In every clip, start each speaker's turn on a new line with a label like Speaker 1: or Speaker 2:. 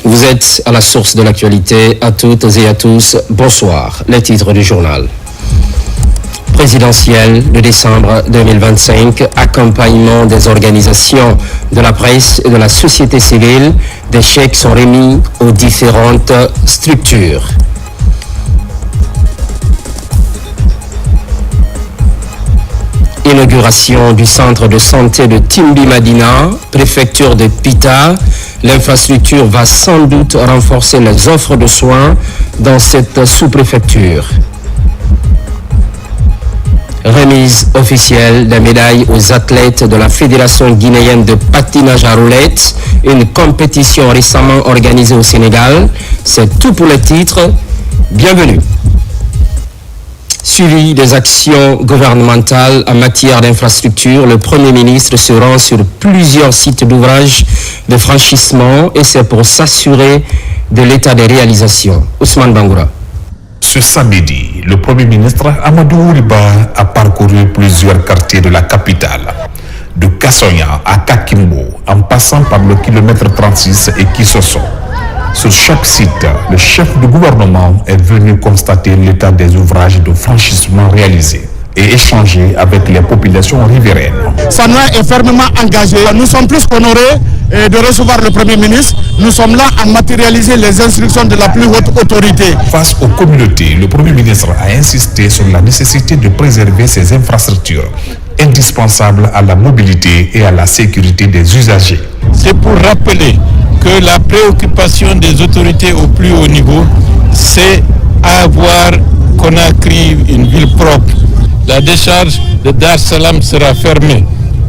Speaker 1: Vous êtes à la source de l'actualité, à toutes et à tous, bonsoir. Les titres du journal. Présidentielle de décembre 2025, accompagnement des organisations de la presse et de la société civile, des chèques sont remis aux différentes structures. Inauguration du centre de santé de Timbi Madina, préfecture de Pita. L'infrastructure va sans doute renforcer les offres de soins dans cette sous-préfecture. Remise officielle des médailles aux athlètes de la Fédération guinéenne de patinage à roulettes, une compétition récemment organisée au Sénégal. C'est tout pour les titres. Bienvenue. Suivi des actions gouvernementales en matière d'infrastructure, le Premier ministre se rend sur plusieurs sites d'ouvrage de franchissement et c'est pour s'assurer de l'état des réalisations. Ousmane Bangoura.
Speaker 2: Ce samedi, le Premier ministre Amadou Ouriba a parcouru plusieurs quartiers de la capitale, de Kassonya à Kakimbo, en passant par le kilomètre 36 et Kissoso. Sur chaque site, le chef du gouvernement est venu constater l'état des ouvrages de franchissement réalisés et échanger avec les populations riveraines.
Speaker 3: Sanoa est fermement engagé. Nous sommes plus qu'honorés de recevoir le Premier ministre. Nous sommes là à matérialiser les instructions de la plus haute autorité.
Speaker 2: Face aux communautés, le Premier ministre a insisté sur la nécessité de préserver ces infrastructures indispensables à la mobilité et à la sécurité des usagers.
Speaker 4: C'est pour rappeler que la préoccupation des autorités au plus haut niveau, c'est avoir Conakry une ville propre. La décharge de Dar Salam sera fermée.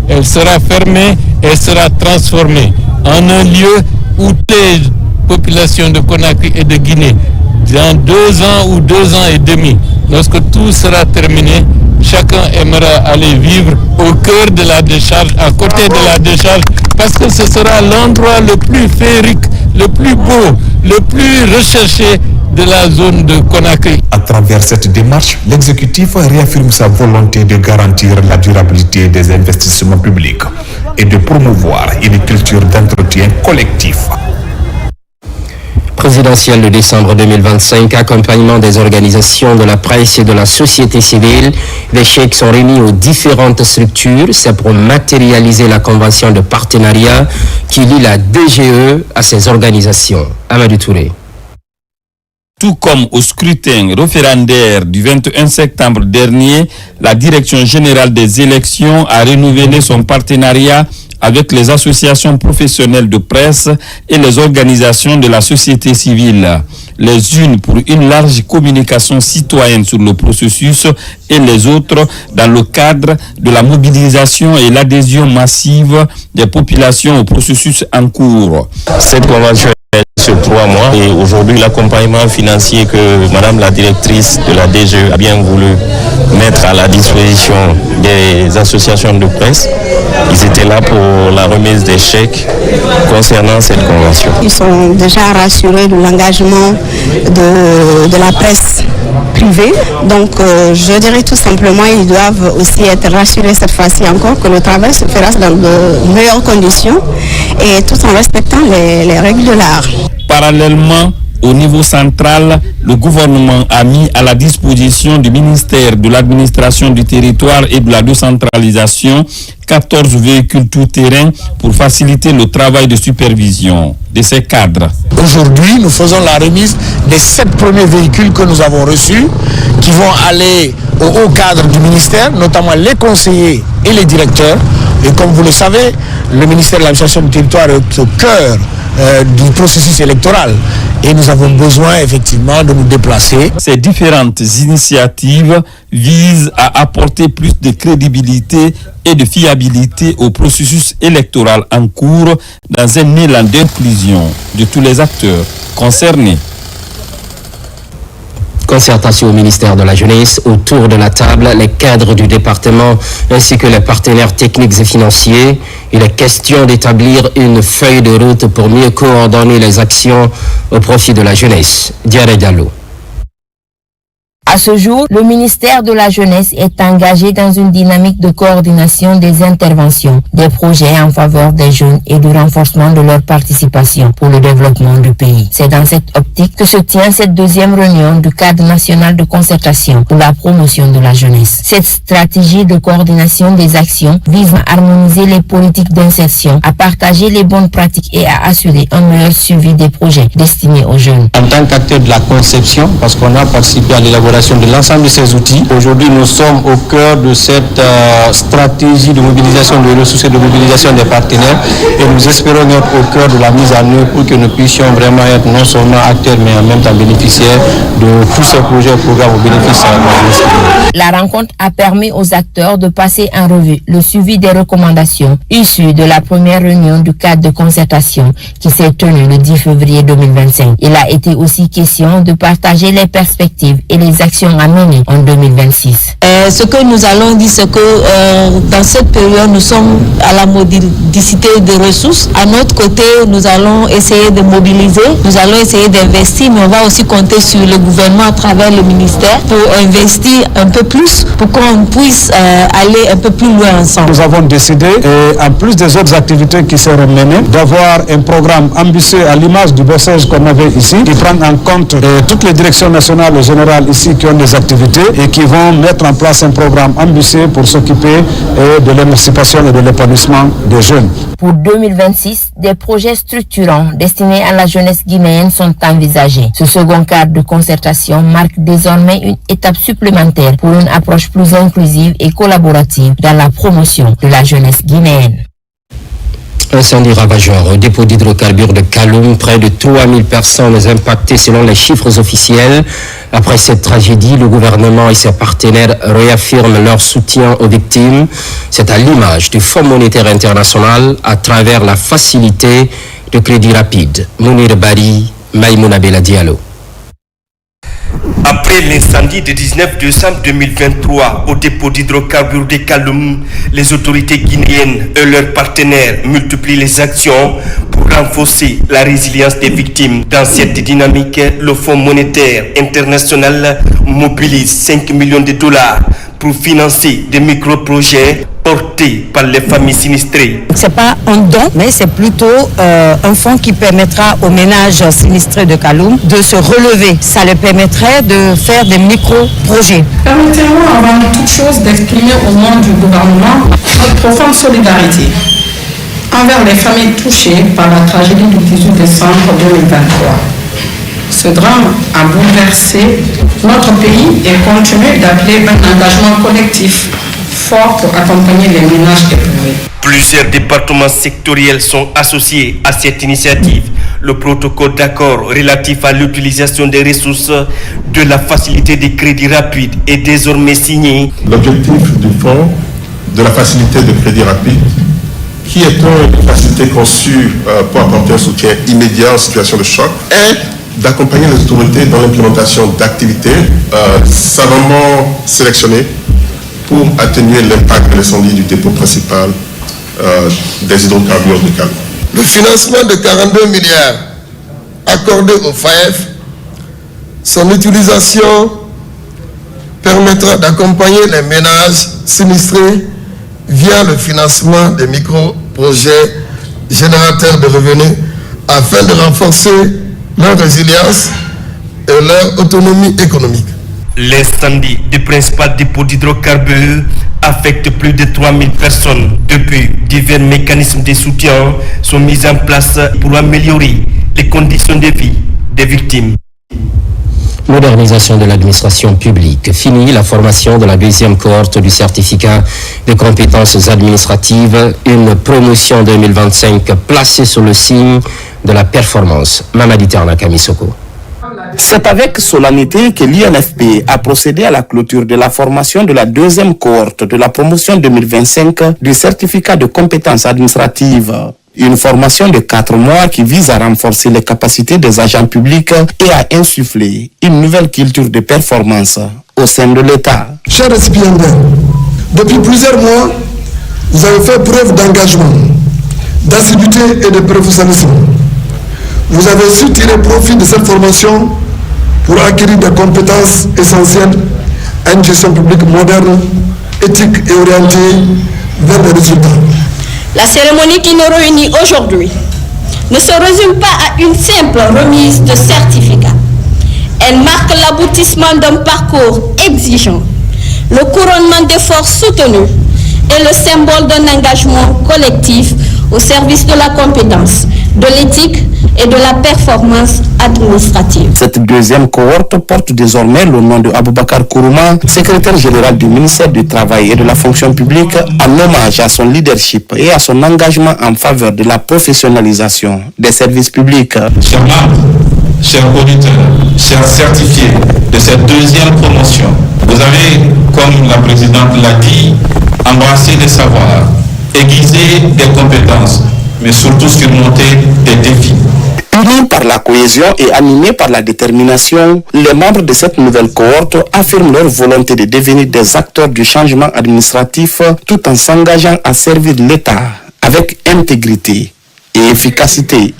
Speaker 4: Elle sera fermée et sera transformée en un lieu où les populations de Conakry et de Guinée, dans 2 ans ou 2 ans et demi, lorsque tout sera terminé, chacun aimera aller vivre au cœur de la décharge, à côté de la décharge, parce que ce sera l'endroit le plus féerique, le plus beau, le plus recherché de la zone de Conakry.
Speaker 2: À travers cette démarche, l'exécutif réaffirme sa volonté de garantir la durabilité des investissements publics et de promouvoir une culture d'entretien collectif.
Speaker 1: Présidentielle de décembre 2025, accompagnement des organisations de la presse et de la société civile. Les chèques sont remis aux différentes structures. C'est pour matérialiser la convention de partenariat qui lie la DGE à ces organisations. Amadou Touré.
Speaker 5: Tout comme au scrutin référendaire du 21 septembre dernier, la Direction générale des élections a renouvelé son partenariat avec les associations professionnelles de presse et les organisations de la société civile, les unes pour une large communication citoyenne sur le processus et les autres dans le cadre de la mobilisation et l'adhésion massive des populations au processus en cours.
Speaker 6: Cette convention sur 3 mois et aujourd'hui l'accompagnement financier que Madame la directrice de la DGE a bien voulu mettre à la disposition des associations de presse. Ils étaient là pour la remise des chèques concernant cette convention.
Speaker 7: Ils sont déjà rassurés de l'engagement de la presse privée. Donc je dirais tout simplement ils doivent aussi être rassurés cette fois-ci encore que le travail se fera dans de meilleures conditions et tout en respectant les règles de l'art.
Speaker 5: Parallèlement, au niveau central, le gouvernement a mis à la disposition du ministère de l'administration du territoire et de la décentralisation 14 véhicules tout-terrain pour faciliter le travail de supervision de ces cadres.
Speaker 3: Aujourd'hui, nous faisons la remise des 7 premiers véhicules que nous avons reçus qui vont aller au haut cadre du ministère, notamment les conseillers et les directeurs. Et comme vous le savez, le ministère de l'administration du territoire est au cœur du processus électoral et nous avons besoin effectivement de nous déplacer.
Speaker 5: Ces différentes initiatives visent à apporter plus de crédibilité et de fiabilité au processus électoral en cours dans un élan d'inclusion de tous les acteurs concernés.
Speaker 1: Concertation au ministère de la Jeunesse. Autour de la table, les cadres du département ainsi que les partenaires techniques et financiers. Il est question d'établir une feuille de route pour mieux coordonner les actions au profit de la jeunesse. Diarra Diallo.
Speaker 8: À ce jour, le ministère de la Jeunesse est engagé dans une dynamique de coordination des interventions, des projets en faveur des jeunes et du renforcement de leur participation pour le développement du pays. C'est dans cette optique que se tient cette deuxième réunion du cadre national de concertation pour la promotion de la jeunesse. Cette stratégie de coordination des actions vise à harmoniser les politiques d'insertion, à partager les bonnes pratiques et à assurer un meilleur suivi des projets destinés aux jeunes.
Speaker 9: En tant qu'acteur de la conception, parce qu'on a participé à l'élaboration de l'ensemble de ces outils. Aujourd'hui, nous sommes au cœur de cette stratégie de mobilisation des ressources et de mobilisation des partenaires et nous espérons être au cœur de la mise en œuvre pour que nous puissions vraiment être non seulement acteurs mais en même temps bénéficiaires de tous ces projets et programmes au bénéfice de la jeunesse.
Speaker 8: La rencontre a permis aux acteurs de passer en revue le suivi des recommandations issues de la première réunion du cadre de concertation qui s'est tenue le 10 février 2025. Il a été aussi question de partager les perspectives et les actions à mener en 2026.
Speaker 10: Ce que nous allons dire, c'est que dans cette période, nous sommes à la modicité des ressources. À notre côté, nous allons essayer de mobiliser, nous allons essayer d'investir, mais on va aussi compter sur le gouvernement à travers le ministère pour investir un peu plus, pour qu'on puisse aller un peu plus loin ensemble.
Speaker 3: Nous avons décidé, en plus des autres activités qui seront menées, d'avoir un programme ambitieux à l'image du bossage qu'on avait ici, qui prend en compte toutes les directions nationales et générales ici qui ont des activités et qui vont mettre en place un programme ambitieux pour s'occuper de l'émancipation et de l'épanouissement des jeunes.
Speaker 8: Pour 2026, des projets structurants destinés à la jeunesse guinéenne sont envisagés. Ce second cadre de concertation marque désormais une étape supplémentaire pour une approche plus inclusive et collaborative dans la promotion de la jeunesse guinéenne.
Speaker 1: Incendie ravageur au dépôt d'hydrocarbures de Kaloum, près de 3000 personnes impactées selon les chiffres officiels. Après cette tragédie, le gouvernement et ses partenaires réaffirment leur soutien aux victimes. C'est à l'image du Fonds monétaire international à travers la facilité de crédit rapide. Mounir Bari, Maïmouna Bella Diallo.
Speaker 11: Après l'incendie du 19 décembre 2023 au dépôt d'hydrocarbures de Kaloum, les autorités guinéennes et leurs partenaires multiplient les actions pour renforcer la résilience des victimes. Dans cette dynamique, le Fonds monétaire international mobilise 5 millions de dollars pour financer des micro-projets portés par les familles sinistrées.
Speaker 10: Ce n'est pas un don, mais c'est plutôt un fonds qui permettra aux ménages sinistrés de Kaloum de se relever. Ça leur permettrait de faire des micro-projets.
Speaker 12: Permettez-moi avant toute chose d'exprimer au nom du gouvernement notre profonde solidarité envers les familles touchées par la tragédie du 18 décembre 2023. Ce drame a bouleversé notre pays et continue d'appeler un engagement collectif fort pour accompagner les ménages éprouvés.
Speaker 11: Plusieurs départements sectoriels sont associés à cette initiative. Le protocole d'accord relatif à l'utilisation des ressources de la facilité de crédit rapide est désormais signé.
Speaker 13: L'objectif du fonds de la facilité de crédit rapide, qui est une facilité conçue pour apporter un soutien immédiat en situation de choc, est d'accompagner les autorités dans l'implémentation d'activités savamment sélectionnées pour atténuer l'impact de l'incendie du dépôt principal des hydrocarbures de Kaloum.
Speaker 14: Le financement de 42 milliards accordé au FAEF, son utilisation permettra d'accompagner les ménages sinistrés via le financement des micro-projets générateurs de revenus afin de renforcer leur résilience et leur autonomie économique.
Speaker 11: L'incendie du principal dépôt d'hydrocarbures affecte plus de 3000 personnes. Depuis, divers mécanismes de soutien sont mis en place pour améliorer les conditions de vie des victimes.
Speaker 1: Modernisation de l'administration publique. Fini la formation de la deuxième cohorte du certificat de compétences administratives. Une promotion 2025 placée sous le signe de la performance. Mamadi Terna Kamisoko.
Speaker 15: C'est avec solennité que l'INFP a procédé à la clôture de la formation de la deuxième cohorte de la promotion 2025 du certificat de compétences administratives. Une formation de 4 mois qui vise à renforcer les capacités des agents publics et à insuffler une nouvelle culture de performance au sein de l'État.
Speaker 14: Chers récipiendaires, depuis plusieurs mois, vous avez fait preuve d'engagement, d'assiduité et de professionnalisme. Vous avez su tirer profit de cette formation pour acquérir des compétences essentielles à une gestion publique moderne, éthique et orientée vers les résultats.
Speaker 16: La cérémonie qui nous réunit aujourd'hui ne se résume pas à une simple remise de certificat. Elle marque l'aboutissement d'un parcours exigeant, le couronnement d'efforts soutenus et le symbole d'un engagement collectif au service de la compétence, de l'éthique et de la performance administrative.
Speaker 15: Cette deuxième cohorte porte désormais le nom de Aboubakar Kourouma, secrétaire général du ministère du Travail et de la fonction publique, en hommage à son leadership et à son engagement en faveur de la professionnalisation des services publics.
Speaker 17: Chers membres, chers auditeurs, chers certifiés de cette deuxième promotion, vous avez, comme la présidente l'a dit, embrassé des savoirs, aiguisé des compétences, mais surtout surmonter des défis.
Speaker 15: Unis par la cohésion et animés par la détermination, les membres de cette nouvelle cohorte affirment leur volonté de devenir des acteurs du changement administratif tout en s'engageant à servir l'État avec intégrité et efficacité.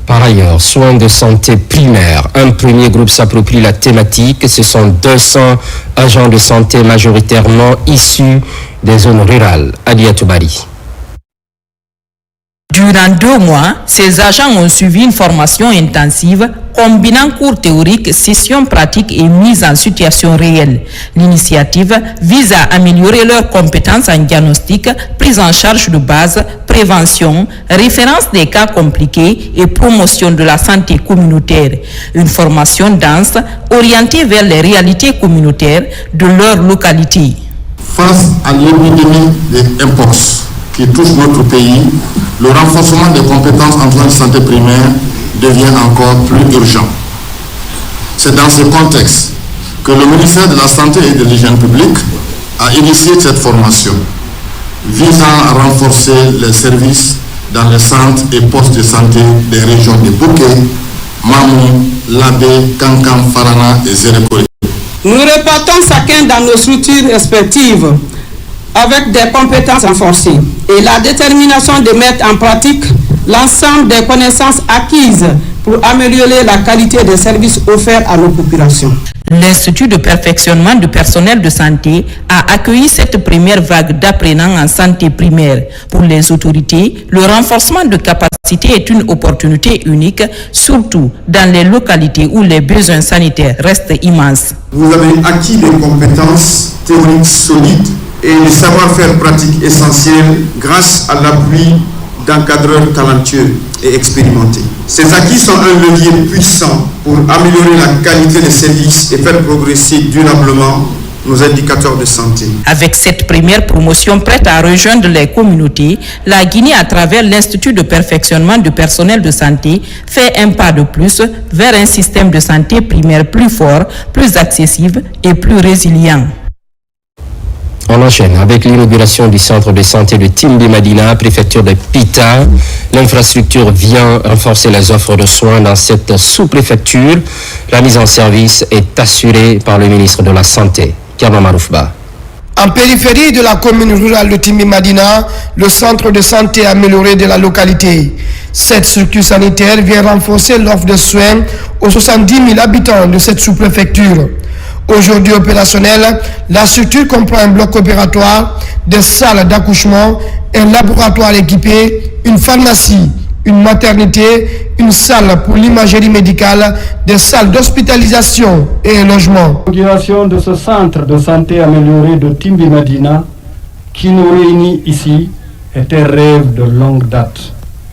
Speaker 1: Par ailleurs, soins de santé primaire. Un premier groupe s'approprie la thématique. Ce sont 200 agents de santé majoritairement issus des zones rurales. Adia Toubari.
Speaker 18: Durant 2 mois, ces agents ont suivi une formation intensive combinant cours théoriques, sessions pratiques et mise en situation réelle. L'initiative vise à améliorer leurs compétences en diagnostic, prise en charge de base, prévention, référence des cas compliqués et promotion de la santé communautaire. Une formation dense orientée vers les réalités communautaires de leur localité.
Speaker 19: Face à l'épidémie des mpox qui touche notre pays, le renforcement des compétences en soins de santé primaire devient encore plus urgent. C'est dans ce contexte que le ministère de la Santé et de l'Hygiène publique a initié cette formation visant à renforcer les services dans les centres et postes de santé des régions de Bouké, Mamou, Labé, Kankan, Farana et Zérekori.
Speaker 12: Nous repartons chacun dans nos structures respectives avec des compétences renforcées et la détermination de mettre en pratique l'ensemble des connaissances acquises pour améliorer la qualité des services offerts à nos populations.
Speaker 18: L'Institut de perfectionnement du personnel de santé a accueilli cette première vague d'apprenants en santé primaire. Pour les autorités, le renforcement de capacités est une opportunité unique, surtout dans les localités où les besoins sanitaires restent immenses.
Speaker 19: Vous avez acquis des compétences théoriques solides et des savoir-faire pratiques essentiels grâce à l'appui d'encadreurs talentueux et expérimentés. Ces acquis sont un levier puissant pour améliorer la qualité des services et faire progresser durablement nos indicateurs de santé.
Speaker 18: Avec cette première promotion prête à rejoindre les communautés, la Guinée, à travers l'Institut de perfectionnement du personnel de santé, fait un pas de plus vers un système de santé primaire plus fort, plus accessible et plus résilient.
Speaker 1: On enchaîne avec l'inauguration du centre de santé de Timbi Madina, préfecture de Pita. L'infrastructure vient renforcer les offres de soins dans cette sous-préfecture. La mise en service est assurée par le ministre de la Santé, Kama Maroufba.
Speaker 14: En périphérie de la commune rurale de Timbi Madina, le centre de santé amélioré de la localité. Cette structure sanitaire vient renforcer l'offre de soins aux 70 000 habitants de cette sous-préfecture. Aujourd'hui opérationnelle, la structure comprend un bloc opératoire, des salles d'accouchement, un laboratoire équipé, une pharmacie, une maternité, une salle pour l'imagerie médicale, des salles d'hospitalisation et un logement.
Speaker 20: L'inauguration de ce centre de santé amélioré de Timbi Madina, qui nous réunit ici, est un rêve de longue date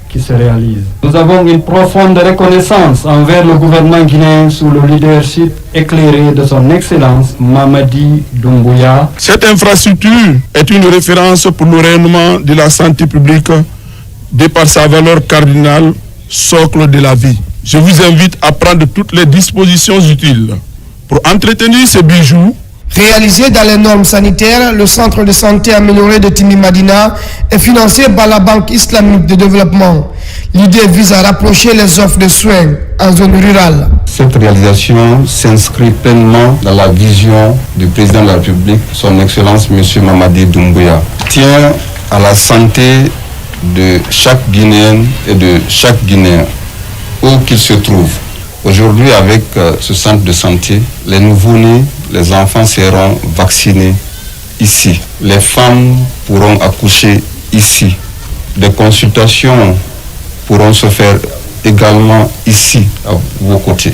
Speaker 20: qui se réalise. Nous avons une profonde reconnaissance envers le gouvernement guinéen sous le leadership éclairé de son Excellence Mamadi Doumbouya.
Speaker 21: Cette infrastructure est une référence pour le rayonnement de la santé publique de par sa valeur cardinale, socle de la vie. Je vous invite à prendre toutes les dispositions utiles pour entretenir ces bijoux.
Speaker 14: Réalisé dans les normes sanitaires, le centre de santé amélioré de Timbi Madina est financé par la Banque islamique de développement. L'idée vise à rapprocher les offres de soins en zone rurale.
Speaker 22: Cette réalisation s'inscrit pleinement dans la vision du président de la République, son Excellence M. Mamadi Doumbouya. Tient à la santé de chaque Guinéenne et de chaque Guinéen, où qu'il se trouve. Aujourd'hui, avec ce centre de santé, les nouveau-nés, les enfants seront vaccinés ici. Les femmes pourront accoucher ici. Des consultations pourront se faire également ici, à vos côtés.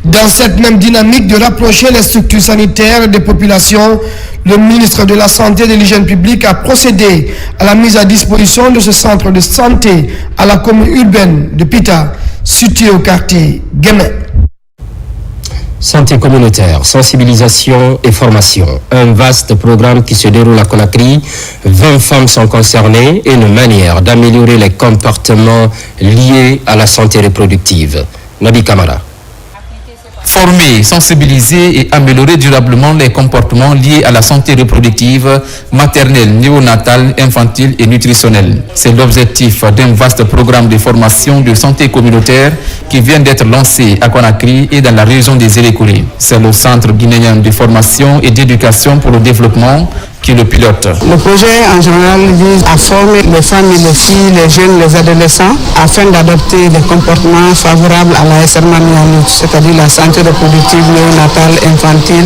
Speaker 14: Dans cette même dynamique de rapprocher les structures sanitaires des populations, le ministre de la Santé et de l'Hygiène publique a procédé à la mise à disposition de ce centre de santé à la commune urbaine de Pita, situé au quartier Guémet.
Speaker 1: Santé communautaire, sensibilisation et formation. Un vaste programme qui se déroule à Conakry. 20 femmes sont concernées et une manière d'améliorer les comportements liés à la santé reproductive. Nabi Kamara.
Speaker 2: Former, sensibiliser et améliorer durablement les comportements liés à la santé reproductive, maternelle, néonatale, infantile et nutritionnelle. C'est l'objectif d'un vaste programme de formation de santé communautaire qui vient d'être lancé à Conakry et dans la région des Élécourés. C'est le Centre guinéen de formation et d'éducation pour le développement qui le pilote.
Speaker 4: Le projet en général vise à former les femmes et les filles, les jeunes, les adolescents, afin d'adopter des comportements favorables à la SRMANIANUT, c'est-à-dire la santé reproductive, néonatale, infantile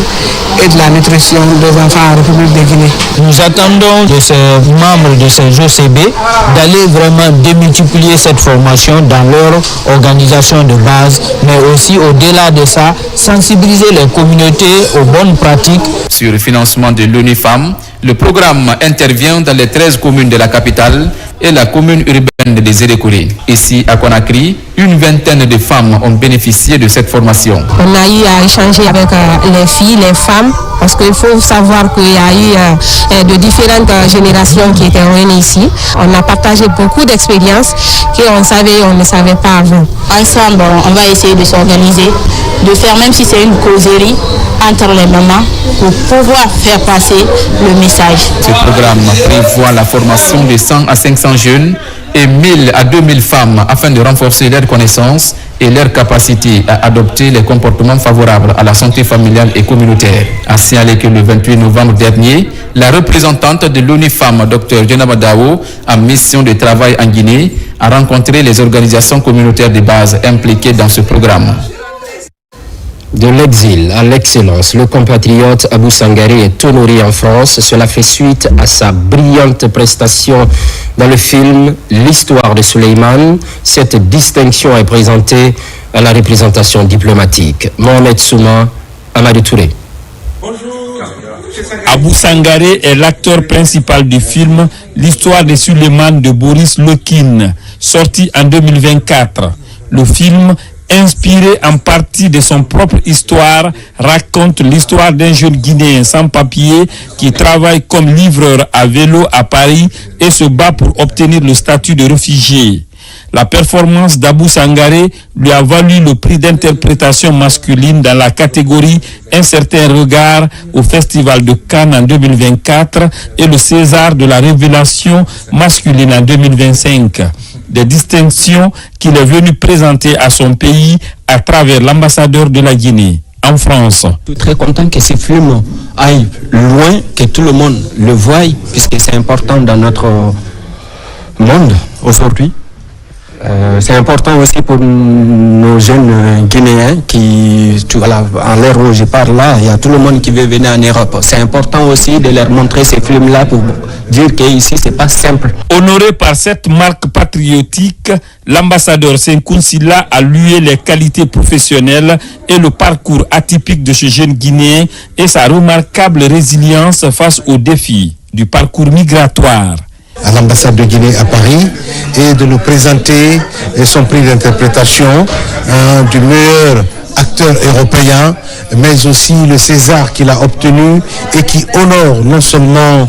Speaker 4: et de la nutrition des enfants en République de Guinée.
Speaker 23: Nous attendons de ces membres de ces OCB d'aller vraiment démultiplier cette formation dans leur organisation de base, mais aussi au-delà de ça, sensibiliser les communautés aux bonnes pratiques.
Speaker 2: Sur le financement de l'ONU-FEM, le programme intervient dans les 13 communes de la capitale et la commune urbaine des Élécourés. Ici, à Conakry, une vingtaine de femmes ont bénéficié de cette formation.
Speaker 10: On a eu à échanger avec les filles, les femmes, parce qu'il faut savoir qu'il y a eu de différentes générations qui étaient réunies ici. On a partagé beaucoup d'expériences qu'on savait et on ne savait pas avant.
Speaker 24: Ensemble, on va essayer de s'organiser, de faire même si c'est une causerie entre les mamans pour pouvoir faire passer le message.
Speaker 2: Ce programme prévoit la formation de 100 à 500 jeunes et 1000 à 2000 femmes afin de renforcer leurs connaissances et leur capacité à adopter les comportements favorables à la santé familiale et communautaire. A signalé que le 28 novembre dernier, la représentante de l'ONU-FEM, Dr Djenaba Dao, en mission de travail en Guinée, a rencontré les organisations communautaires de base impliquées dans ce programme.
Speaker 1: De l'exil à l'excellence, le compatriote Abou Sangaré est honoré en France. Cela fait suite à sa brillante prestation dans le film L'histoire de Souleymane. Cette distinction est présentée à la représentation diplomatique. Mohamed Souma, Amadou Touré.
Speaker 5: Abou Sangaré est l'acteur principal du film L'histoire de Souleymane de Boris Lokin, sorti en 2024. Le film, inspiré en partie de son propre histoire, raconte l'histoire d'un jeune Guinéen sans papier qui travaille comme livreur à vélo à Paris et se bat pour obtenir le statut de réfugié. La performance d'Abou Sangaré lui a valu le prix d'interprétation masculine dans la catégorie Un certain regard au Festival de Cannes en 2024 et le César de la révélation masculine en 2025. Des distinctions qu'il est venu présenter à son pays à travers l'ambassadeur de la Guinée en France.
Speaker 25: Je suis très content que ce film aille loin, que tout le monde le voie, puisque c'est important dans notre monde aujourd'hui. C'est important aussi pour nos jeunes Guinéens qui, à l'heure où je parle là, il y a tout le monde qui veut venir en Europe. C'est important aussi de leur montrer ces films-là pour dire qu'ici, c'est pas simple.
Speaker 5: Honoré par cette marque patriotique, l'ambassadeur Senkoun Silla a loué les qualités professionnelles et le parcours atypique de ce jeune Guinéen et sa remarquable résilience face aux défis du parcours migratoire.
Speaker 26: À l'ambassade de Guinée à Paris et de nous présenter son prix d'interprétation du meilleur acteur européen, mais aussi le César qu'il a obtenu et qui honore non seulement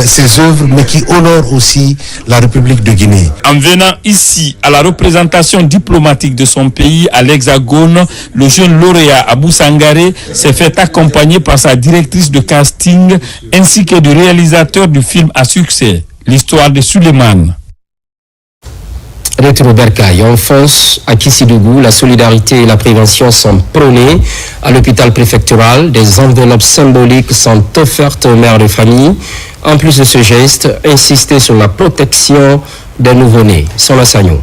Speaker 26: ses œuvres, mais qui honore aussi la République de Guinée.
Speaker 5: En venant ici à la représentation diplomatique de son pays à l'Hexagone, le jeune lauréat Abou Sangaré s'est fait accompagner par sa directrice de casting ainsi que du réalisateur du film à succès, L'histoire de Souleymane.
Speaker 1: Retour au Bercail. En France, à Kissidougou, la solidarité et la prévention sont prônées. À l'hôpital préfectoral, des enveloppes symboliques sont offertes aux mères de famille. En plus de ce geste, insister sur la protection des nouveau-nés. Sans l'assaillant.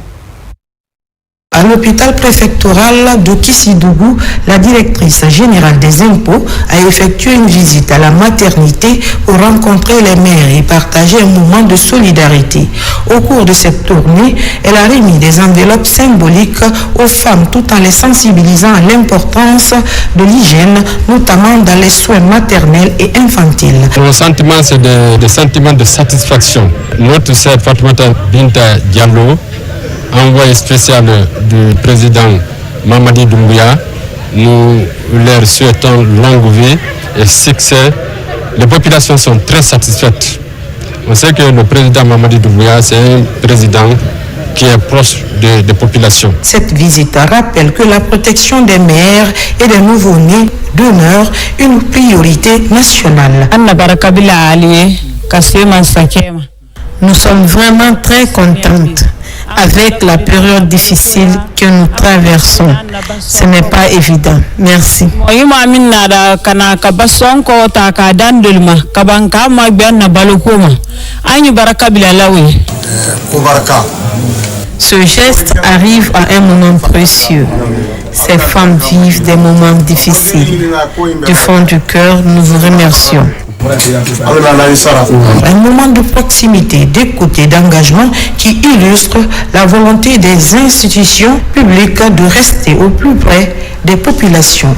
Speaker 3: À l'hôpital préfectoral de Kissidougou, la directrice générale des impôts a effectué une visite à la maternité pour rencontrer les mères et partager un moment de solidarité. Au cours de cette tournée, elle a remis des enveloppes symboliques aux femmes tout en les sensibilisant à l'importance de l'hygiène, notamment dans les soins maternels et infantiles.
Speaker 25: Mon sentiment, c'est des sentiments de satisfaction. Notre sœur Fatoumata Binta Diallo, envoyé spécial du président Mamadi Doumbouya, nous leur souhaitons longue vie et succès. Les populations sont très satisfaites. On sait que le président Mamadi Doumbouya, c'est un président qui est proche des populations.
Speaker 3: Cette visite rappelle que la protection des mères et des nouveau-nés demeure une priorité nationale.
Speaker 24: Nous sommes vraiment très contentes avec la période difficile que nous traversons. Ce n'est pas évident. Merci. Ce geste arrive à un moment précieux. Ces femmes vivent des moments difficiles. Du fond du cœur, nous vous remercions.
Speaker 3: Un moment de proximité, d'écoute et d'engagement qui illustre la volonté des institutions publiques de rester au plus près des populations.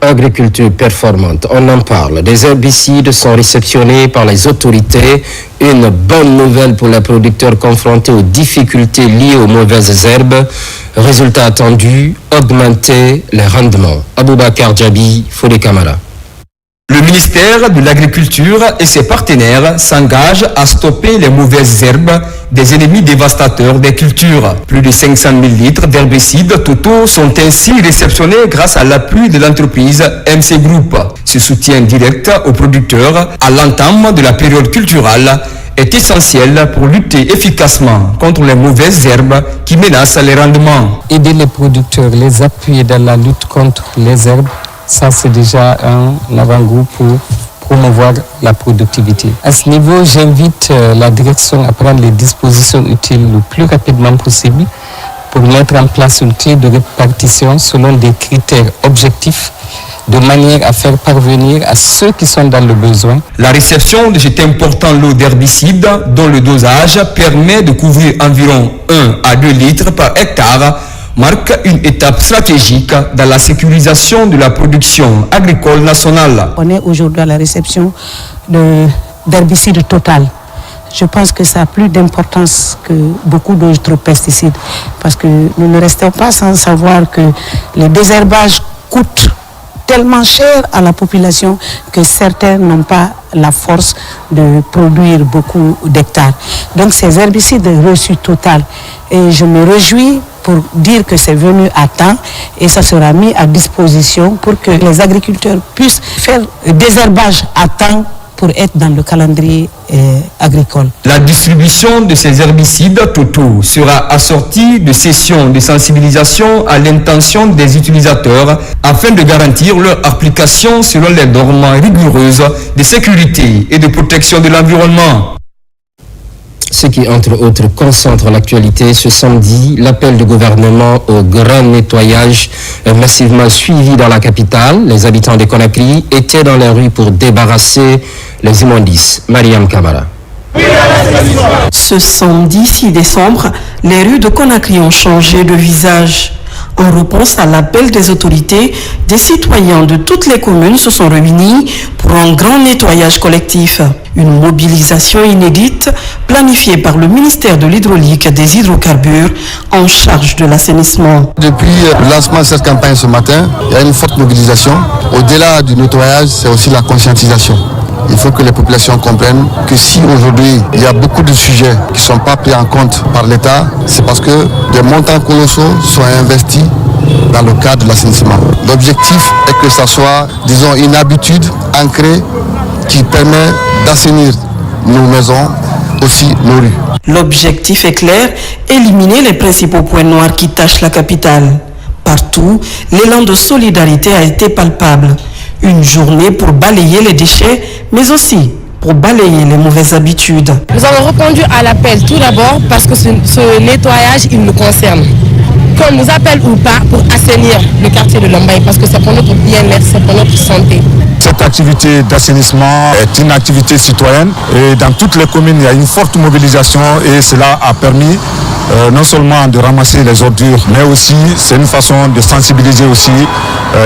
Speaker 1: Agriculture performante, on en parle. Des herbicides sont réceptionnés par les autorités. Une bonne nouvelle pour les producteurs confrontés aux difficultés liées aux mauvaises herbes. Résultat attendu, augmenter les rendements. Aboubakar Djabi, Fodé Camara.
Speaker 6: Le ministère de l'Agriculture et ses partenaires s'engagent à stopper les mauvaises herbes, des ennemis dévastateurs des cultures. Plus de 500 000 litres d'herbicides totaux sont ainsi réceptionnés grâce à l'appui de l'entreprise MC Group. Ce soutien direct aux producteurs à l'entame de la période culturelle est essentiel pour lutter efficacement contre les mauvaises herbes qui menacent les rendements.
Speaker 25: Aider les producteurs, les appuyer dans la lutte contre les herbes, ça c'est déjà un avant-goût pour promouvoir la productivité. À ce niveau, j'invite la direction à prendre les dispositions utiles le plus rapidement possible pour mettre en place une clé de répartition selon des critères objectifs de manière à faire parvenir à ceux qui sont dans le besoin.
Speaker 6: La réception de cet important lot d'herbicides dont le dosage permet de couvrir environ 1 à 2 litres par hectare marque une étape stratégique dans la sécurisation de la production agricole nationale.
Speaker 24: On est aujourd'hui à la réception d'herbicides total. Je pense que ça a plus d'importance que beaucoup d'autres pesticides parce que nous ne restons pas sans savoir que les désherbages coûtent tellement cher à la population que certains n'ont pas la force de produire beaucoup d'hectares. Donc ces herbicides reçus total. Et je me réjouis pour dire que c'est venu à temps et ça sera mis à disposition pour que les agriculteurs puissent faire des herbages à temps pour être dans le calendrier agricole.
Speaker 6: La distribution de ces herbicides totaux sera assortie de sessions de sensibilisation à l'intention des utilisateurs afin de garantir leur application selon les normes rigoureuses de sécurité et de protection de l'environnement.
Speaker 1: Ce qui, entre autres, concentre l'actualité ce samedi, l'appel du gouvernement au grand nettoyage massivement suivi dans la capitale. Les habitants de Conakry étaient dans les rues pour débarrasser les immondices. Mariam Kamara.
Speaker 7: Ce samedi 6 décembre, les rues de Conakry ont changé de visage. En réponse à l'appel des autorités, des citoyens de toutes les communes se sont réunis pour un grand nettoyage collectif. Une mobilisation inédite planifiée par le ministère de l'Hydraulique et des Hydrocarbures en charge de l'assainissement.
Speaker 19: Depuis le lancement de cette campagne ce matin, il y a une forte mobilisation. Au-delà du nettoyage, c'est aussi la conscientisation. Il faut que les populations comprennent que si aujourd'hui il y a beaucoup de sujets qui ne sont pas pris en compte par l'État, c'est parce que des montants colossaux sont investis dans le cadre de l'assainissement. L'objectif est que ça soit, disons, une habitude ancrée qui permet d'assainir nos maisons, aussi nos rues.
Speaker 7: L'objectif est clair, éliminer les principaux points noirs qui tachent la capitale. Partout, l'élan de solidarité a été palpable. Une journée pour balayer les déchets, mais aussi pour balayer les mauvaises habitudes.
Speaker 8: Nous avons répondu à l'appel tout d'abord parce que ce nettoyage, il nous concerne. Qu'on nous appelle ou pas pour assainir le quartier de Lombaye parce que c'est pour notre bien-être, c'est pour notre santé.
Speaker 9: Cette activité d'assainissement est une activité citoyenne et dans toutes les communes, il y a une forte mobilisation et cela a permis non seulement de ramasser les ordures, mais aussi c'est une façon de sensibiliser aussi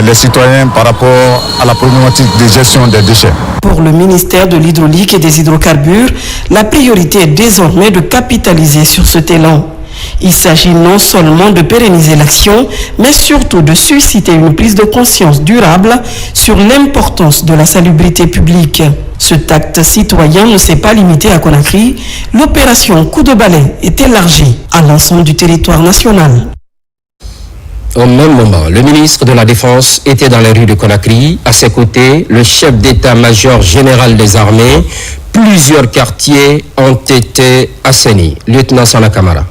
Speaker 9: les citoyens par rapport à la problématique de gestion des déchets.
Speaker 7: Pour le ministère de l'Hydraulique et des Hydrocarbures, la priorité est désormais de capitaliser sur cet élan. Il s'agit non seulement de pérenniser l'action, mais surtout de susciter une prise de conscience durable sur l'importance de la salubrité publique. Cet acte citoyen ne s'est pas limité à Conakry. L'opération Coup de balai est élargie à l'ensemble du territoire national.
Speaker 1: Au même moment, le ministre de la Défense était dans les rues de Conakry. À ses côtés, le chef d'état-major général des armées. Plusieurs quartiers ont été assainis. Lieutenant Sana Kamara.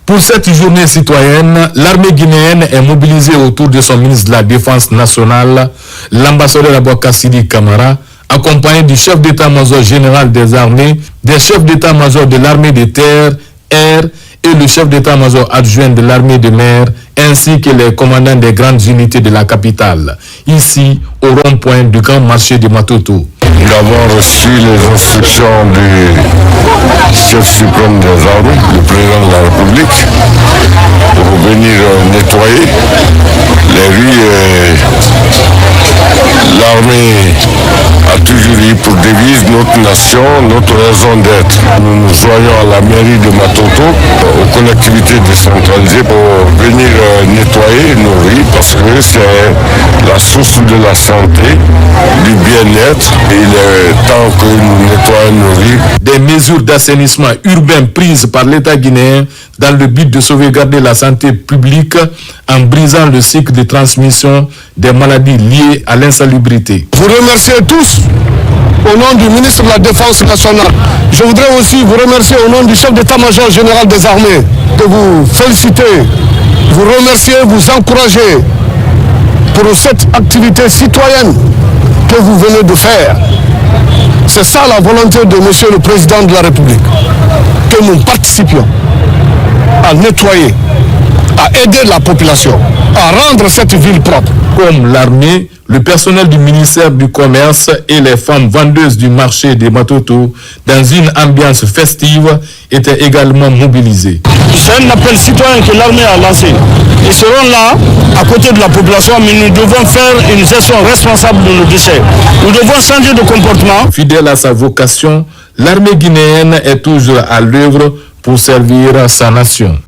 Speaker 11: Pour cette journée citoyenne, l'armée guinéenne est mobilisée autour de son ministre de la Défense nationale, l'ambassadeur Aboakassidi Kamara, accompagné du chef d'état-major général des armées, des chefs d'état-major de l'armée de terre, air et le chef d'état-major adjoint de l'armée de mer, ainsi que les commandants des grandes unités de la capitale, ici au rond-point du grand marché de Matoto.
Speaker 13: Nous avons reçu les instructions du chef suprême des armées, le président de la République, pour venir nettoyer les rues. L'armée a toujours eu pour devise notre nation, notre raison d'être. Nous nous joignons à la mairie de Matoto, aux collectivités décentralisées pour venir nettoyer nos rues parce que c'est la source de la santé, du bien-être. Il est temps que nous nettoyions nos rues.
Speaker 11: Des mesures d'assainissement urbain prises par l'État guinéen dans le but de sauvegarder la santé publique en brisant le cycle de transmission des maladies liées à l'insalubrité.
Speaker 16: Vous remerciez tous au nom du ministre de la Défense nationale. Je voudrais aussi vous remercier au nom du chef d'état-major général des armées, de vous féliciter, vous remercier, vous encourager pour cette activité citoyenne que vous venez de faire. C'est ça la volonté de monsieur le président de la République, que nous participions à nettoyer, à aider la population, à rendre cette ville propre.
Speaker 11: Comme l'armée, le personnel du ministère du Commerce et les femmes vendeuses du marché des Matoto, dans une ambiance festive, étaient également mobilisés.
Speaker 16: C'est un appel citoyen que l'armée a lancé. Ils seront là, à côté de la population, mais nous devons faire une gestion responsable de nos déchets. Nous devons changer de comportement.
Speaker 11: Fidèle à sa vocation, l'armée guinéenne est toujours à l'œuvre pour servir sa nation.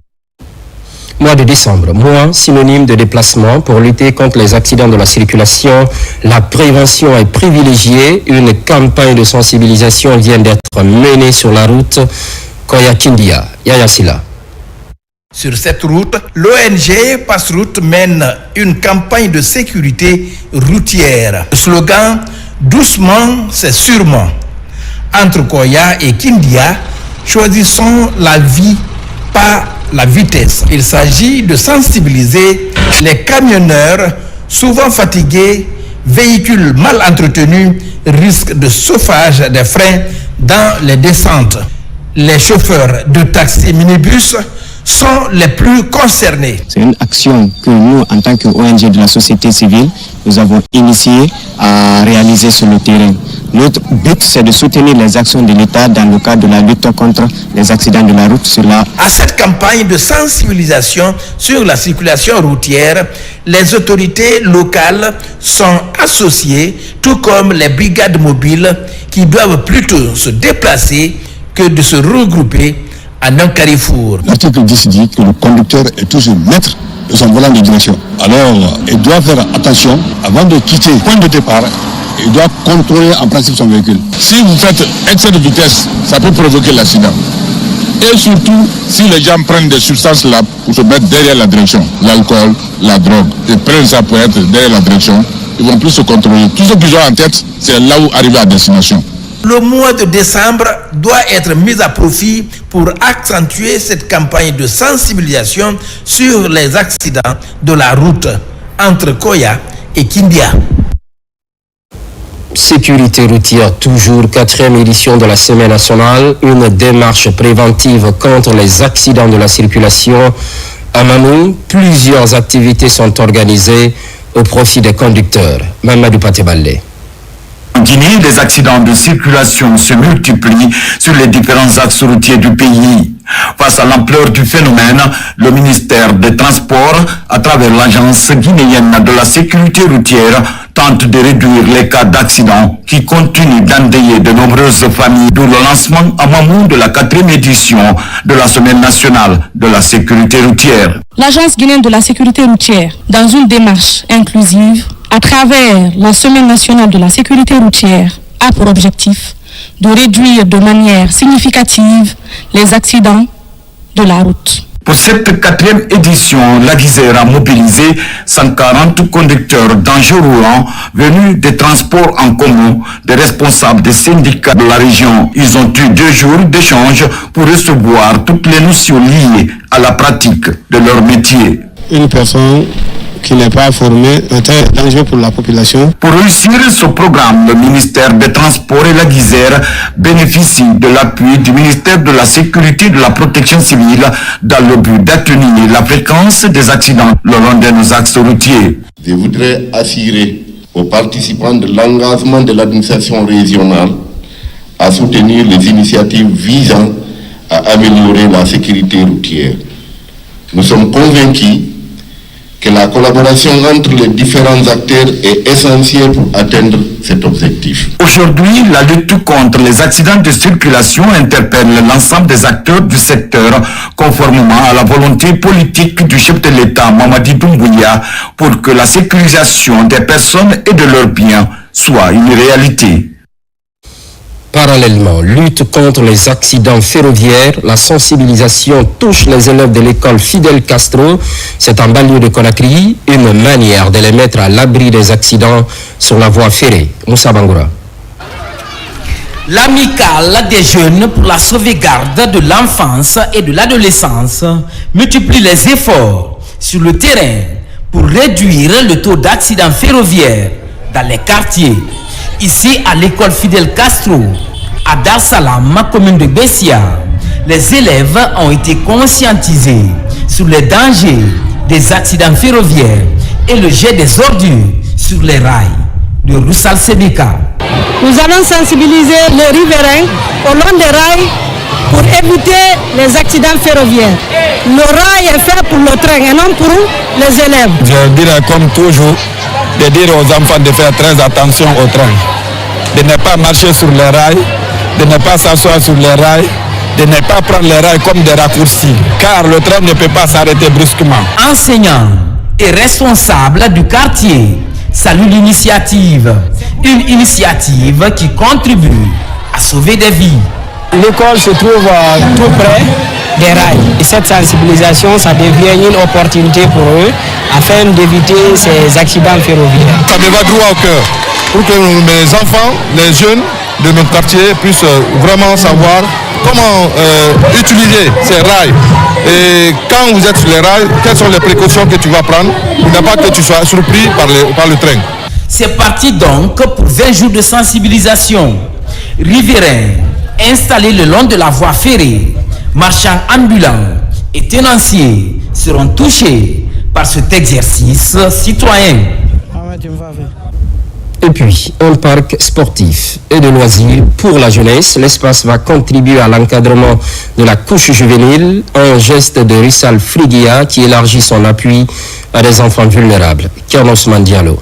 Speaker 1: Mois de décembre, mois synonyme de déplacement pour lutter contre les accidents de la circulation. La prévention est privilégiée. Une campagne de sensibilisation vient d'être menée sur la route Koya-Kindia. Yaya Silla.
Speaker 17: Sur cette route, l'ONG Passroute mène une campagne de sécurité routière. Le slogan « Doucement, c'est sûrement ». Entre Koya et Kindia, choisissons la vie, pas la vitesse. Il s'agit de sensibiliser les camionneurs, souvent fatigués, véhicules mal entretenus, risquent de chauffage des freins dans les descentes. Les chauffeurs de taxi minibus sont les plus concernés.
Speaker 27: C'est une action que nous, en tant qu'ONG de la société civile, nous avons initié à réaliser sur le terrain. Notre but, c'est de soutenir les actions de l'État dans le cadre de la lutte contre les accidents de la route.
Speaker 17: À cette campagne de sensibilisation sur la circulation routière, les autorités locales sont associées, tout comme les brigades mobiles qui doivent plutôt se déplacer que de se regrouper en un carrefour.
Speaker 28: L'article 10 dit que le conducteur est toujours maître de son volant de direction. Alors, il doit faire attention avant de quitter le point de départ. Il doit contrôler en principe son véhicule. Si vous faites excès de vitesse, ça peut provoquer l'accident. Et surtout, si les gens prennent des substances là pour se mettre derrière la direction, l'alcool, la drogue, ils prennent ça pour être derrière la direction, ils vont plus se contrôler. Tout ce qu'ils ont en tête, c'est là où arriver à destination.
Speaker 17: Le mois de décembre doit être mis à profit pour accentuer cette campagne de sensibilisation sur les accidents de la route entre Koya et Kindia.
Speaker 1: Sécurité routière, toujours 4e édition de la Semaine nationale, une démarche préventive contre les accidents de la circulation. À Mamou, plusieurs activités sont organisées au profit des conducteurs. Mamadou Patebalé.
Speaker 4: En Guinée, les accidents de circulation se multiplient sur les différents axes routiers du pays. Face à l'ampleur du phénomène, le ministère des Transports, à travers l'Agence guinéenne de la sécurité routière, tente de réduire les cas d'accidents qui continuent d'endeuiller de nombreuses familles, d'où le lancement à Mamou de la 4e édition de la Semaine nationale de la sécurité routière.
Speaker 12: L'Agence guinéenne de la sécurité routière, dans une démarche inclusive, à travers la Semaine nationale de la sécurité routière, a pour objectif de réduire de manière significative les accidents de la route.
Speaker 4: Pour cette 4e édition, la Guisère a mobilisé 140 conducteurs d'engins roulants venus des transports en commun, des responsables des syndicats de la région. Ils ont eu 2 jours d'échange pour recevoir toutes les notions liées à la pratique de leur métier.
Speaker 14: Une personne qui n'est pas formé est très dangereux pour la population.
Speaker 4: Pour réussir ce programme, le ministère des Transports et la Guisère bénéficient de l'appui du ministère de la Sécurité et de la Protection civile dans le but d'atténuer la fréquence des accidents le long de nos axes routiers.
Speaker 19: Je voudrais assurer aux participants de l'engagement de l'administration régionale à soutenir les initiatives visant à améliorer la sécurité routière. Nous sommes convaincus que la collaboration entre les différents acteurs est essentielle pour atteindre cet objectif.
Speaker 4: Aujourd'hui, la lutte contre les accidents de circulation interpelle l'ensemble des acteurs du secteur, conformément à la volonté politique du chef de l'État, Mamadi Doumbouya, pour que la sécurisation des personnes et de leurs biens soit une réalité.
Speaker 1: Parallèlement, lutte contre les accidents ferroviaires, la sensibilisation touche les élèves de l'école Fidel Castro. C'est en banlieue de Conakry, une manière de les mettre à l'abri des accidents sur la voie ferrée. Moussa Bangoura.
Speaker 15: L'amicale des jeunes pour la sauvegarde de l'enfance et de l'adolescence multiplie les efforts sur le terrain pour réduire le taux d'accidents ferroviaires dans les quartiers. Ici, à l'école Fidel Castro, à Dar Salam, commune de Bessia, les élèves ont été conscientisés sur les dangers des accidents ferroviaires et le jet des ordures sur les rails de Roussal Sebeka.
Speaker 24: Nous allons sensibiliser les riverains au long des rails pour éviter les accidents ferroviaires. Le rail est fait pour le train et non pour les élèves.
Speaker 9: Je dirais comme toujours, de dire aux enfants de faire très attention au train, de ne pas marcher sur les rails, de ne pas s'asseoir sur les rails, de ne pas prendre les rails comme des raccourcis, car le train ne peut pas s'arrêter brusquement.
Speaker 15: Enseignants et responsables du quartier saluent l'initiative, une initiative qui contribue à sauver des vies.
Speaker 23: L'école se trouve tout près des rails et cette sensibilisation, ça devient une opportunité pour eux afin d'éviter ces accidents ferroviaires.
Speaker 9: Ça me va droit au cœur pour que mes enfants, les jeunes de notre quartier puissent vraiment savoir comment utiliser ces rails. Et quand vous êtes sur les rails, quelles sont les précautions que tu vas prendre pour ne pas que tu sois surpris par le train.
Speaker 15: C'est parti donc pour 20 jours de sensibilisation. Riverains installés le long de la voie ferrée, marchands ambulants et tenanciers seront touchés par cet exercice citoyen.
Speaker 1: Et puis, un parc sportif et de loisirs pour la jeunesse. L'espace va contribuer à l'encadrement de la couche juvénile, un geste de Rissal Frigia qui élargit son appui à des enfants vulnérables. Kernos Mandialo.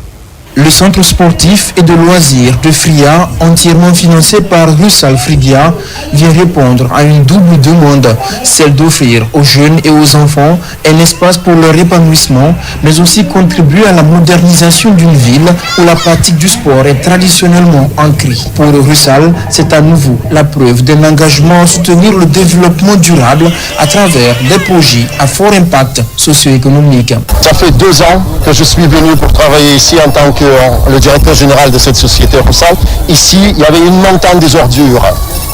Speaker 18: Le centre sportif et de loisirs de Fria, entièrement financé par Russal Frigia, vient répondre à une double demande, celle d'offrir aux jeunes et aux enfants un espace pour leur épanouissement, mais aussi contribuer à la modernisation d'une ville où la pratique du sport est traditionnellement ancrée. Pour Russal, c'est à nouveau la preuve d'un engagement à soutenir le développement durable à travers des projets à fort impact socio-économique.
Speaker 28: Ça fait 2 ans que je suis venu pour travailler ici en tant que le directeur général de cette société Russal. Ici, il y avait une montagne des ordures,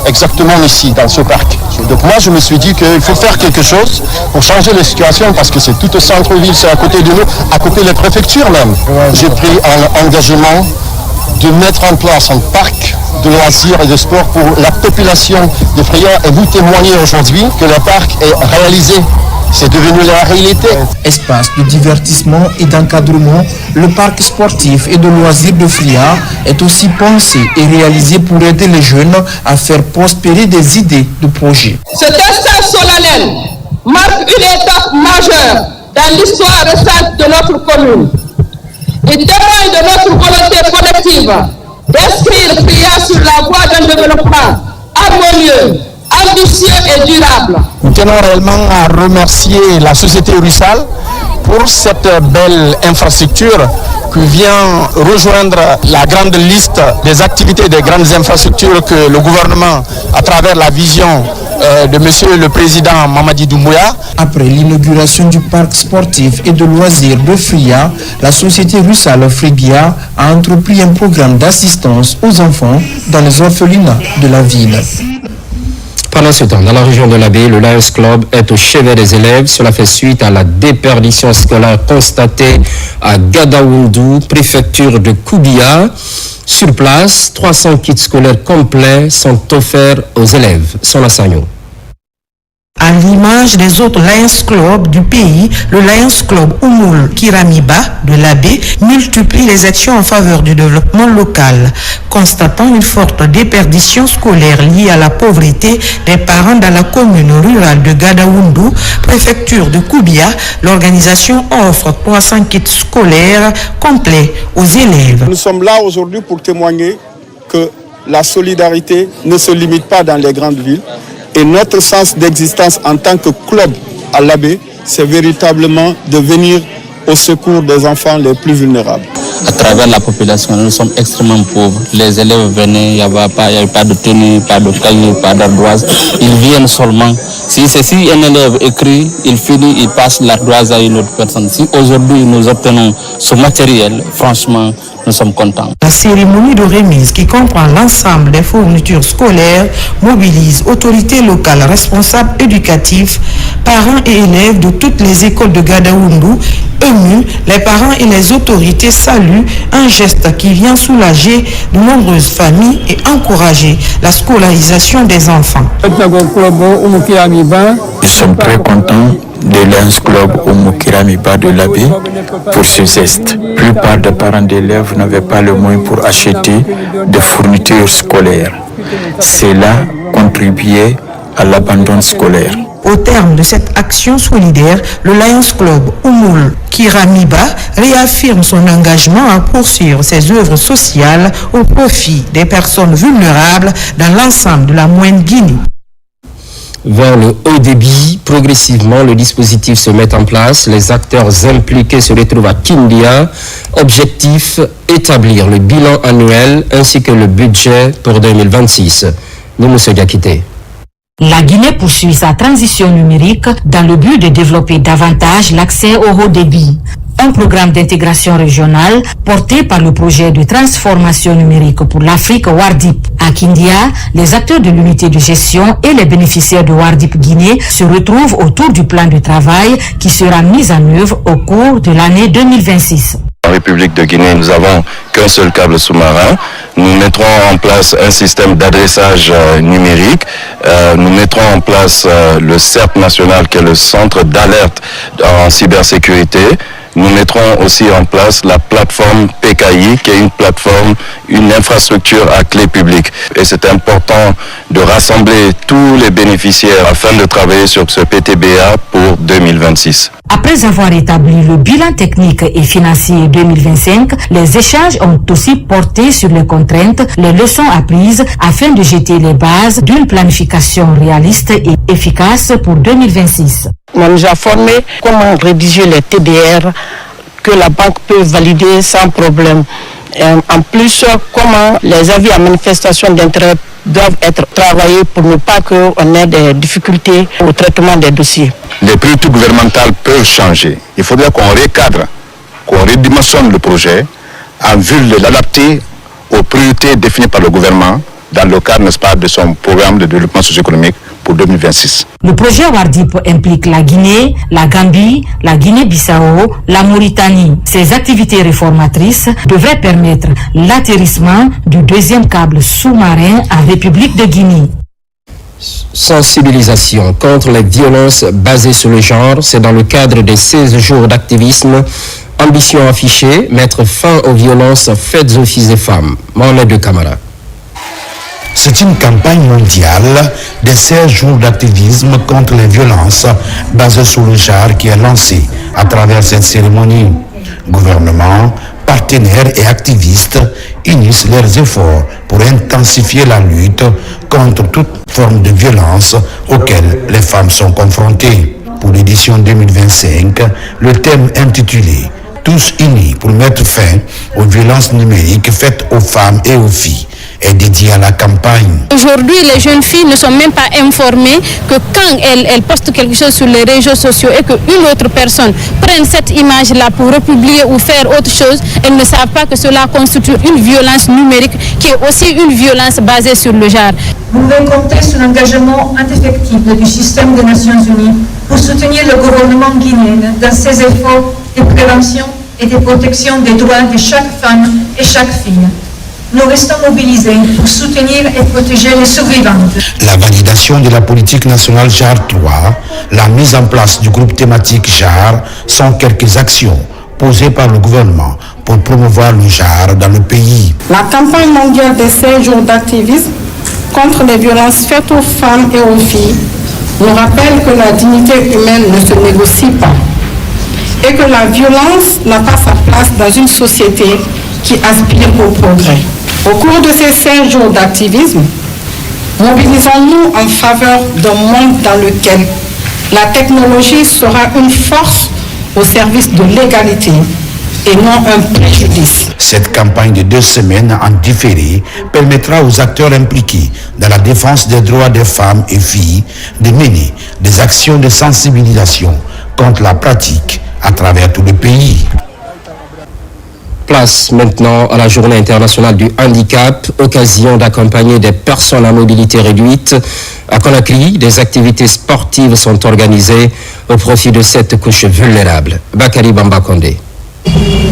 Speaker 28: exactement ici, dans ce parc. Donc moi, je me suis dit qu'il faut faire quelque chose pour changer la situation parce que c'est tout au centre-ville, c'est à côté de nous, à côté de la préfecture même. J'ai pris un engagement
Speaker 16: de mettre en place un parc de loisirs et de sport pour la population de Fria et vous témoignez aujourd'hui que le parc est réalisé. C'est devenu la réalité.
Speaker 18: Espace de divertissement et d'encadrement, le parc sportif et de loisirs de Fria est aussi pensé et réalisé pour aider les jeunes à faire prospérer des idées de projets.
Speaker 2: Cet instant solennel marque une étape majeure dans l'histoire récente de notre commune. Il témoigne de notre volonté collective d'inscrire Fria sur la voie d'un développement harmonieux, ambitieux et durable.
Speaker 3: Nous tenons réellement à remercier la société Russal pour cette belle infrastructure qui vient rejoindre la grande liste des activités des grandes infrastructures que le gouvernement, à travers la vision de Monsieur le Président Mamadi Doumbouya.
Speaker 18: Après l'inauguration du parc sportif et de loisirs de Fria, la société Russal Frigia a entrepris un programme d'assistance aux enfants dans les orphelinats de la ville.
Speaker 1: Pendant ce temps, dans la région de l'Abbé, le Lions Club est au chevet des élèves. Cela fait suite à la déperdition scolaire constatée à Gadaoundou, préfecture de Koubia. Sur place, 300 kits scolaires complets sont offerts aux élèves. Son assaillant.
Speaker 7: À l'image des autres Lions Club du pays, le Lions Club Oumoul Kiramiba de l'Abbé multiplie les actions en faveur du développement local. Constatant une forte déperdition scolaire liée à la pauvreté des parents dans la commune rurale de Gadaoundou, préfecture de Koubia, l'organisation offre 300 kits scolaires complets aux élèves.
Speaker 16: Nous sommes là aujourd'hui pour témoigner que la solidarité ne se limite pas dans les grandes villes. Et notre sens d'existence en tant que club à l'Abbé, c'est véritablement de venir au secours des enfants les plus vulnérables.
Speaker 5: À travers la population, nous sommes extrêmement pauvres. Les élèves venaient, il n'y avait pas de tenue, pas de cahier, pas d'ardoise. Ils viennent seulement. Si un élève écrit, il finit, il passe l'ardoise à une autre personne. Si aujourd'hui nous obtenons ce matériel, franchement, nous sommes contents.
Speaker 7: La cérémonie de remise qui comprend l'ensemble des fournitures scolaires mobilise autorités locales, responsables éducatifs, parents et élèves de toutes les écoles de Gadaoundou. Émus, les parents et les autorités saluent un geste qui vient soulager de nombreuses familles et encourager la scolarisation des enfants.
Speaker 10: Nous sommes très contents de Lions Club Oumou-Kiramiba de l'Abbé pour ce geste. La plupart des parents d'élèves n'avaient pas le moyen pour acheter des fournitures scolaires. Cela contribuait à l'abandon scolaire.
Speaker 7: Au terme de cette action solidaire, le Lions Club Oumoul Kiramiba réaffirme son engagement à poursuivre ses œuvres sociales au profit des personnes vulnérables dans l'ensemble de la Moyenne-Guinée.
Speaker 1: Vers le haut débit, progressivement, le dispositif se met en place. Les acteurs impliqués se retrouvent à Kindia. Objectif, établir le bilan annuel ainsi que le budget pour 2026. Nimousse Diakité.
Speaker 20: La Guinée poursuit sa transition numérique dans le but de développer davantage l'accès au haut débit. Un programme d'intégration régionale porté par le projet de transformation numérique pour l'Afrique Wardip. À Kindia, les acteurs de l'unité de gestion et les bénéficiaires de Wardip Guinée se retrouvent autour du plan de travail qui sera mis en œuvre au cours de l'année 2026.
Speaker 21: En République de Guinée, nous n'avons qu'un seul câble sous-marin. Nous mettrons en place un système d'adressage numérique. Nous mettrons en place le CERP national, qui est le centre d'alerte en cybersécurité. Nous mettrons aussi en place la plateforme PKI, qui est une plateforme, une infrastructure à clé publique. Et c'est important de rassembler tous les bénéficiaires afin de travailler sur ce PTBA pour 2026.
Speaker 20: Après avoir établi le bilan technique et financier 2025, les échanges ont aussi porté sur les contraintes, les leçons apprises afin de jeter les bases d'une planification réaliste et efficace pour 2026.
Speaker 24: On nous a formé comment rédiger les TDR que la banque peut valider sans problème. Et en plus, comment les avis à manifestation d'intérêt doivent être travaillés pour ne pas qu'on ait des difficultés au traitement des dossiers.
Speaker 21: Les priorités gouvernementales peuvent changer. Il faudrait qu'on recadre, qu'on redimensionne le projet en vue de l'adapter aux priorités définies par le gouvernement dans le cadre, n'est-ce pas, de son programme de développement socio-économique pour pour 2026.
Speaker 20: Le projet Wardip implique la Guinée, la Gambie, la Guinée-Bissau, la Mauritanie. Ces activités réformatrices devraient permettre l'atterrissement du deuxième câble sous-marin en République de Guinée.
Speaker 1: Sensibilisation contre les violences basées sur le genre, c'est dans le cadre des 16 jours d'activisme. Ambition affichée, mettre fin aux violences faites aux filles et femmes. Mohamed Kamara.
Speaker 6: C'est une campagne mondiale des 16 jours d'activisme contre les violences basées sur le genre qui est lancée à travers cette cérémonie. Gouvernement, partenaires et activistes unissent leurs efforts pour intensifier la lutte contre toute forme de violence auxquelles les femmes sont confrontées. Pour l'édition 2025, le thème intitulé « Tous unis pour mettre fin aux violences numériques faites aux femmes et aux filles » est dédié à la campagne.
Speaker 8: Aujourd'hui, les jeunes filles ne sont même pas informées que quand elles postent quelque chose sur les réseaux sociaux et qu'une autre personne prenne cette image-là pour republier ou faire autre chose, elles ne savent pas que cela constitue une violence numérique qui est aussi une violence basée sur le genre.
Speaker 11: Vous pouvez compter sur l'engagement indéfectible du système des Nations Unies pour soutenir le gouvernement guinéen dans ses efforts de prévention et de protection des droits de chaque femme et chaque fille. Nous restons mobilisés pour soutenir et protéger les survivantes.
Speaker 6: La validation de la politique nationale JAR 3, la mise en place du groupe thématique JAR sont quelques actions posées par le gouvernement pour promouvoir le JAR dans le pays.
Speaker 11: La campagne mondiale des 16 jours d'activisme contre les violences faites aux femmes et aux filles nous rappelle que la dignité humaine ne se négocie pas et que la violence n'a pas sa place dans une société qui aspire au progrès. Au cours de ces 16 jours d'activisme, mobilisons-nous en faveur d'un monde dans lequel la technologie sera une force au service de l'égalité et non un préjudice.
Speaker 6: Cette campagne de 2 semaines en différé permettra aux acteurs impliqués dans la défense des droits des femmes et filles de mener des actions de sensibilisation contre la pratique à travers tout le pays.
Speaker 1: Place maintenant à la Journée internationale du handicap, occasion d'accompagner des personnes à mobilité réduite. À Conakry, des activités sportives sont organisées au profit de cette couche vulnérable. Bakary Bamba Kondé.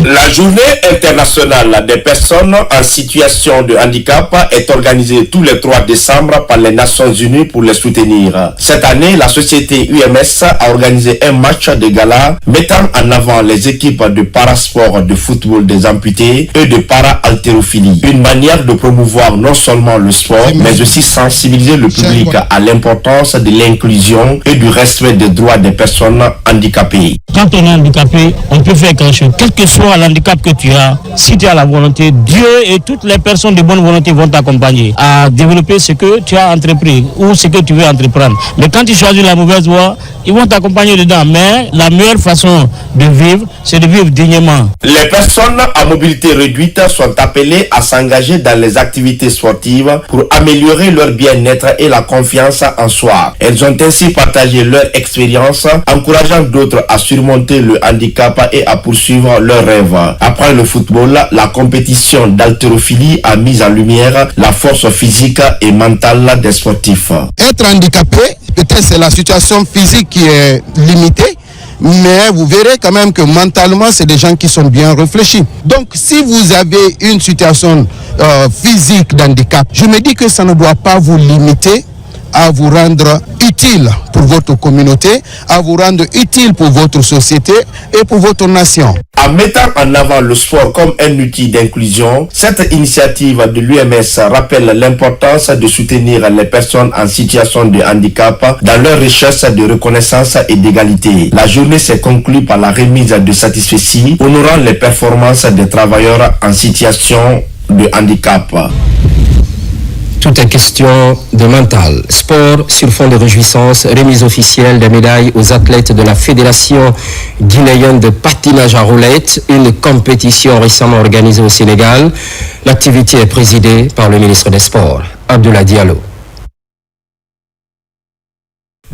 Speaker 13: La journée internationale des personnes en situation de handicap est organisée tous les 3 décembre par les Nations Unies pour les soutenir. Cette année, la société UMS a organisé un match de gala mettant en avant les équipes de parasport de football des amputés et de para-haltérophilie. Une manière de promouvoir non seulement le sport, mais aussi sensibiliser le public à l'importance de l'inclusion et du respect des droits des personnes handicapées.
Speaker 23: Quand on est handicapé, on peut faire quelque chose. Quel que soit l'handicap que tu as, si tu as la volonté, Dieu et toutes les personnes de bonne volonté vont t'accompagner à développer ce que tu as entrepris ou ce que tu veux entreprendre. Mais quand tu choisis la mauvaise voie, ils vont t'accompagner dedans. Mais la meilleure façon de vivre, c'est de vivre dignement.
Speaker 13: Les personnes à mobilité réduite sont appelées à s'engager dans les activités sportives pour améliorer leur bien-être et la confiance en soi. Elles ont ainsi partagé leur expérience, encourageant d'autres à surmonter le handicap et à poursuivre leurs rêves. Après le football, la compétition d'haltérophilie a mis en lumière la force physique et mentale des sportifs.
Speaker 16: Être handicapé, peut-être c'est la situation physique qui est limitée, mais vous verrez quand même que mentalement, c'est des gens qui sont bien réfléchis. Donc, si vous avez une situation physique d'handicap, je me dis que ça ne doit pas vous limiter à vous rendre utile pour votre communauté, à vous rendre utile pour votre société et pour votre nation.
Speaker 13: En mettant en avant le sport comme un outil d'inclusion, cette initiative de l'UMS rappelle l'importance de soutenir les personnes en situation de handicap dans leur recherche de reconnaissance et d'égalité. La journée s'est conclue par la remise de satisfecit honorant les performances des travailleurs en situation de handicap.
Speaker 1: Tout est question de mental. Sport sur fond de réjouissance, remise officielle des médailles aux athlètes de la Fédération guinéenne de patinage à roulettes, une compétition récemment organisée au Sénégal. L'activité est présidée par le ministre des Sports, Abdoulaye Diallo.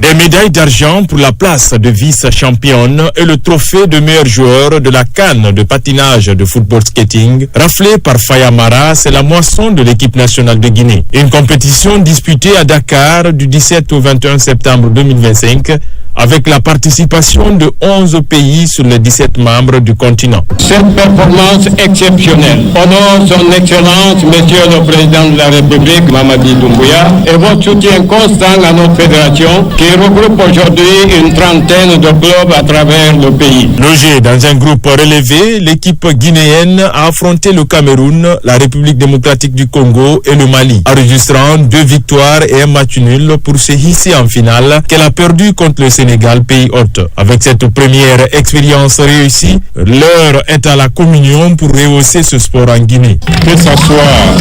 Speaker 12: Des médailles d'argent pour la place de vice-championne et le trophée de meilleur joueur de la CAN de patinage de football skating, raflé par Fayamara, c'est la moisson de l'équipe nationale de Guinée. Une compétition disputée à Dakar du 17 au 21 septembre 2025 avec la participation de 11 pays sur les 17 membres du continent.
Speaker 14: Cette performance exceptionnelle honore son Excellence, Monsieur le Président de la République, Mamadi Doumbouya, et votre soutien constant à notre fédération qui regroupe aujourd'hui une trentaine de clubs à travers le pays.
Speaker 12: Logée dans un groupe relevé, l'équipe guinéenne a affronté le Cameroun, la République démocratique du Congo et le Mali, enregistrant 2 victoires et un match nul pour se hisser en finale qu'elle a perdu contre le Sénégal, pays hôte. Avec cette première expérience réussie, l'heure est à la communion pour rehausser ce sport en Guinée.
Speaker 14: Que ce soit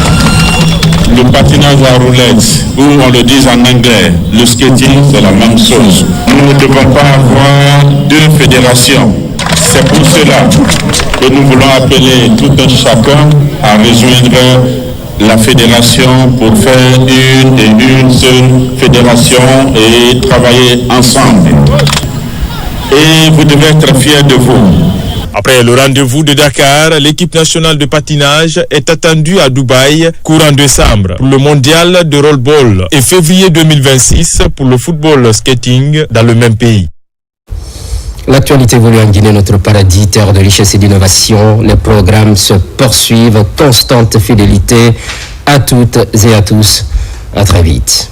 Speaker 14: le patinage à roulettes ou on le dit en anglais, le skating, c'est la même chose. Nous ne devons pas avoir 2 fédérations. C'est pour cela que nous voulons appeler tout un chacun à rejoindre la fédération pour faire une seule fédération et travailler ensemble. Et vous devez être fiers de vous.
Speaker 12: Après le rendez-vous de Dakar, l'équipe nationale de patinage est attendue à Dubaï courant décembre pour le mondial de rollball et février 2026 pour le football skating dans le même pays.
Speaker 1: L'actualité évolue en Guinée, notre paradis, terre de richesse et d'innovation. Les programmes se poursuivent, constante fidélité à toutes et à tous. À très vite.